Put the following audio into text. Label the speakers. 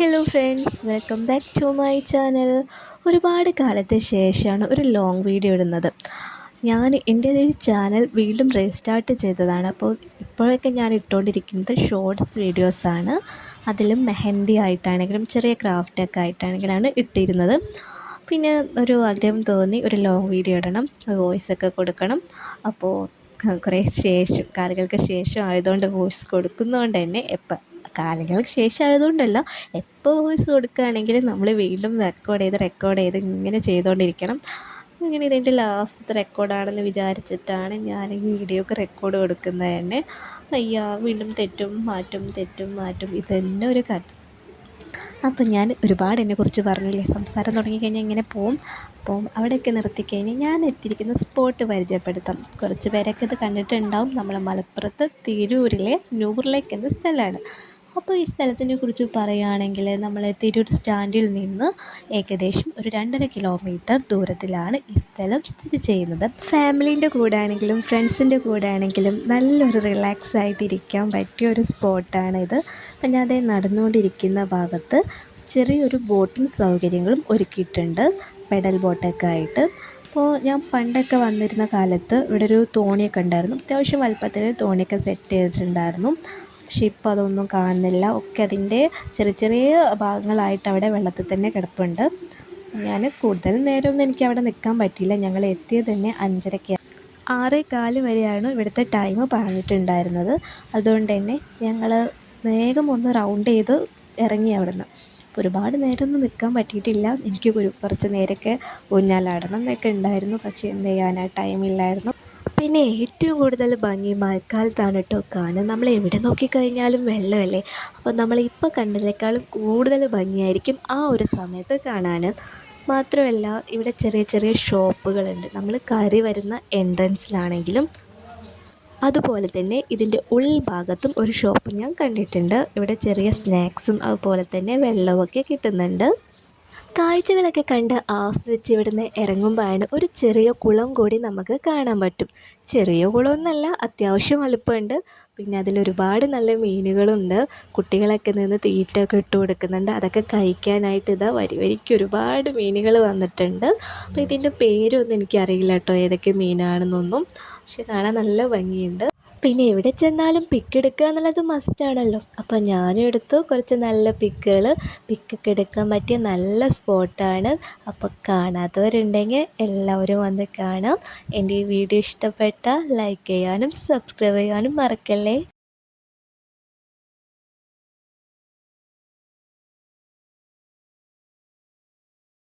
Speaker 1: Hello friends, welcome back to my channel. ഒരുപാട് കാലത്തിന് ശേഷമാണ് ഒരു ലോങ് വീഡിയോ ഇടുന്നത്. ഞാൻ എൻ്റെ ഒരു ചാനൽ വീണ്ടും റീസ്റ്റാർട്ട് ചെയ്തതാണ്. അപ്പോൾ ഇപ്പോഴൊക്കെ ഞാൻ ഇട്ടുകൊണ്ടിരിക്കുന്നത് ഷോർട്സ് വീഡിയോസാണ്. അതിലും മെഹന്തി ആയിട്ടാണെങ്കിലും ചെറിയ ക്രാഫ്റ്റൊക്കെ ആയിട്ടാണെങ്കിലാണ് ഇട്ടിരുന്നത്. പിന്നെ ഒരു ആഗ്രഹം തോന്നി ഒരു ലോങ് വീഡിയോ ഇടണം, വോയിസൊക്കെ കൊടുക്കണം. അപ്പോൾ കുറേ കാലങ്ങൾക്ക് ശേഷം ആയതുകൊണ്ട് വോയിസ് കൊടുക്കുന്നതുകൊണ്ട് തന്നെ കാലങ്ങൾക്ക് ശേഷം ആയതുകൊണ്ടല്ല, എപ്പോൾ വോയിസ് കൊടുക്കുകയാണെങ്കിലും നമ്മൾ വീണ്ടും റെക്കോർഡ് ചെയ്ത് ഇങ്ങനെ ചെയ്തുകൊണ്ടിരിക്കണം. ഇങ്ങനെ ഇതിൻ്റെ ലാസ്റ്റത്തെ റെക്കോർഡാണെന്ന് വിചാരിച്ചിട്ടാണ് ഞാൻ ഈ വീഡിയോക്ക് റെക്കോർഡ് കൊടുക്കുന്നത് തന്നെ. വീണ്ടും തെറ്റും മാറ്റും ഇത് തന്നെ ഒരു കഥ. അപ്പം ഞാൻ ഒരുപാട് എന്നെക്കുറിച്ച് പറഞ്ഞില്ലേ, സംസാരം തുടങ്ങിക്കഴിഞ്ഞാൽ ഇങ്ങനെ പോവും. അപ്പം അവിടെയൊക്കെ നിർത്തിക്കഴിഞ്ഞാൽ ഞാൻ എത്തിയിരിക്കുന്ന സ്പോട്ട് പരിചയപ്പെടുത്താം. കുറച്ച് പേരൊക്കെ ഇത് കണ്ടിട്ടുണ്ടാവും. നമ്മളെ മലപ്പുറത്ത് തിരൂരിലെ നൂറിലേക്ക് എന്ന സ്ഥലമാണ്. അപ്പോൾ ഈ സ്ഥലത്തിനെ കുറിച്ച് പറയുകയാണെങ്കിൽ നമ്മൾ തിരൂർ സ്റ്റാൻഡിൽ നിന്ന് ഏകദേശം ഒരു 2.5 കിലോമീറ്റർ ദൂരത്തിലാണ് ഈ സ്ഥലം സ്ഥിതി ചെയ്യുന്നത്. ഫാമിലീൻ്റെ കൂടെ ആണെങ്കിലും ഫ്രണ്ട്സിൻ്റെ കൂടെ ആണെങ്കിലും നല്ലൊരു റിലാക്സ് ആയിട്ടിരിക്കാൻ പറ്റിയ ഒരു സ്പോട്ടാണിത്. അപ്പം ഞാൻ അതേ നടന്നുകൊണ്ടിരിക്കുന്ന ഭാഗത്ത് ചെറിയൊരു ബോട്ടിംഗ് സൗകര്യങ്ങളും ഒരുക്കിയിട്ടുണ്ട്, പെഡൽ ബോട്ടൊക്കെ ആയിട്ട്. അപ്പോൾ ഞാൻ പണ്ടൊക്കെ വന്നിരുന്ന കാലത്ത് ഇവിടെ ഒരു തോണിയൊക്കെ ഉണ്ടായിരുന്നു. അത്യാവശ്യം വലുപ്പത്തിൽ തോണിയൊക്കെ സെറ്റ് ചെയ്തിട്ടുണ്ടായിരുന്നു. പക്ഷേ ഇപ്പോൾ അതൊന്നും കാണുന്നില്ല. ഒക്കെ അതിൻ്റെ ചെറിയ ചെറിയ ഭാഗങ്ങളായിട്ട് അവിടെ വെള്ളത്തിൽ തന്നെ കിടപ്പുണ്ട്. ഞാൻ കൂടുതൽ നേരമൊന്നും എനിക്ക് അവിടെ നിൽക്കാൻ പറ്റിയില്ല. ഞങ്ങൾ എത്തിയത് തന്നെ 5:30. 6:15 വരെയാണ് ഇവിടുത്തെ ടൈം പറഞ്ഞിട്ടുണ്ടായിരുന്നത്. അതുകൊണ്ട് തന്നെ ഞങ്ങൾ വേഗം ഒന്ന് റൗണ്ട് ചെയ്ത് ഇറങ്ങി അവിടെ നിന്ന്. ഒരുപാട് നേരമൊന്നും നിൽക്കാൻ പറ്റിയിട്ടില്ല. എനിക്ക് കുറച്ച് നേരമൊക്കെ ഊഞ്ഞാലാടണം എന്നൊക്കെ ഉണ്ടായിരുന്നു. പക്ഷേ എന്ത് ചെയ്യാനാ, ടൈമില്ലായിരുന്നു. പിന്നെ ഏറ്റവും കൂടുതൽ ഭംഗി മഴക്കാലത്താണ് കേട്ടോ കാണാൻ. നമ്മൾ എവിടെ നോക്കിക്കഴിഞ്ഞാലും വെള്ളമല്ലേ. അപ്പോൾ നമ്മളിപ്പോൾ കണ്ടതിനേക്കാളും കൂടുതൽ ഭംഗിയായിരിക്കും ആ ഒരു സമയത്ത് കാണാൻ. മാത്രമല്ല ഇവിടെ ചെറിയ ചെറിയ ഷോപ്പുകളുണ്ട്. നമ്മൾ കയറി വരുന്ന എൻട്രൻസിലാണെങ്കിലും അതുപോലെ തന്നെ ഇതിൻ്റെ ഉൾഭാഗത്തും ഒരു ഷോപ്പ് ഞാൻ കണ്ടിട്ടുണ്ട്. ഇവിടെ ചെറിയ സ്നാക്സും അതുപോലെ തന്നെ വെള്ളമൊക്കെ കിട്ടുന്നുണ്ട്. കാഴ്ചകളൊക്കെ കണ്ട് ആസ്വദിച്ച് ഇവിടുന്ന് ഇറങ്ങുമ്പോഴാണ് ഒരു ചെറിയ കുളം കൂടി നമുക്ക് കാണാൻ പറ്റും. ചെറിയ കുളമൊന്നുമല്ല, അത്യാവശ്യം വലുപ്പമുണ്ട്. പിന്നെ അതിലൊരുപാട് നല്ല മീനുകളുണ്ട്. കുട്ടികളൊക്കെ നിന്ന് തീറ്റയൊക്കെ ഇട്ട് കൊടുക്കുന്നുണ്ട്. അതൊക്കെ കഴിക്കാനായിട്ട് വരിക്ക് ഒരുപാട് മീനുകൾ വന്നിട്ടുണ്ട്. അപ്പോൾ ഇതിൻ്റെ പേരൊന്നും എനിക്കറിയില്ല കേട്ടോ, ഏതൊക്കെ മീനാണെന്നൊന്നും. പക്ഷെ കാണാൻ നല്ല ഭംഗിയുണ്ട്. പിന്നെ എവിടെ ചെന്നാലും പിക്ക് എടുക്കുക എന്നുള്ളത് മസ്റ്റാണല്ലോ. അപ്പോൾ ഞാനും എടുത്തു കുറച്ച് നല്ല പിക്കൊക്കെ എടുക്കാൻ പറ്റിയ നല്ല സ്പോട്ടാണ്. അപ്പോൾ കാണാത്തവരുണ്ടെങ്കിൽ എല്ലാവരും വന്ന് കാണാം. എൻ്റെ ഈ വീഡിയോ ഇഷ്ടപ്പെട്ടാൽ ലൈക്ക് ചെയ്യാനും സബ്സ്ക്രൈബ് ചെയ്യാനും മറക്കല്ലേ.